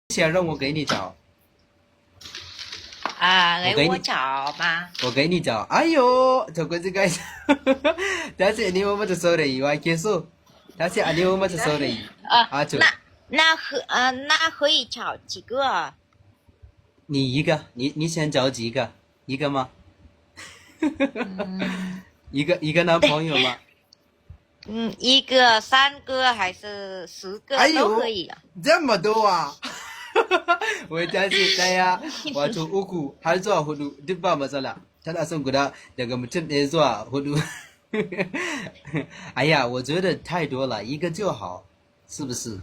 先让我给你找，给我找吗？我给你找。哎呦，这个但是你我们就说的我结束，但是你我们就说的就那可以找几个？你一个，你先找几个？一个吗？一个男朋友吗？一个、三个还是10个都可以啊。这么多啊！wai tace ɗaya wato uku har zuwa hudu duk ba matsala tana son guda daga mutum ɗaya zuwa hudu 哎呀我觉得太多了一个就好是不是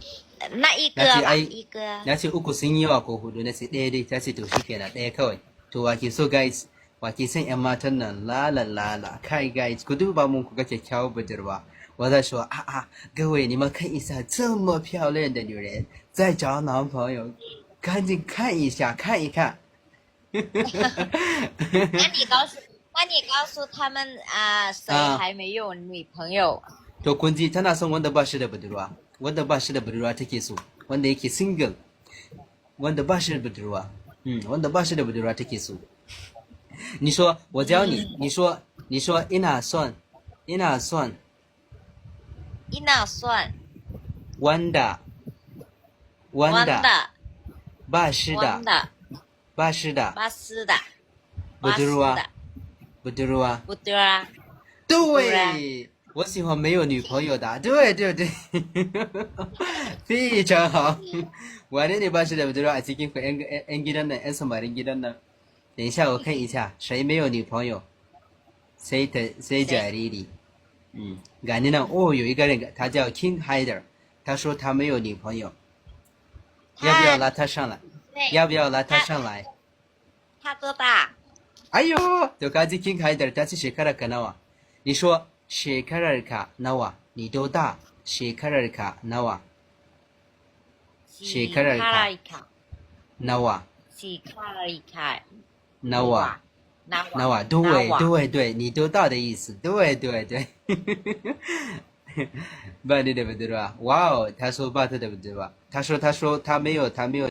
那一个吧一个na ce uku sun yi wa ko hudu na ce ɗaya dai ta ce to shi kenan ɗaya kawai to wake so guys wake son yan matan nan lala kai guys ku duba mun ku ga kyakkyawar budurwa我在说各位你们看一下这么漂亮的女人在找男朋友赶紧看一下看一看那你告诉他们谁还没有女朋友to kun ji tana son wanda ba shi da budurwa wanda ba shi da budurwa take so wanda yake single wanda ba shi da budurwa wanda ba shi da budurwa take so 你说我教你你说ina son wanda ba shi da budurwa 对我喜欢没有女朋友的对非常好wane ne ba shi da budurwa a cikin ku yan gidan nan yan samarin gidan nan 等一下我看一下谁没有女朋友sai jariri ga ni nan有一个人他叫 King Hider 他说他没有女朋友要不要拉他上来他多大哎呦 to kaji King Hider 他是shekarar ka nawa 你说shekarar ka nawa 你多大shekarar ka nawa shekarar ka nawa nawa 对你多大的意思对ba ni da budurwa wow 他说ba ta da budurwa 他说他没有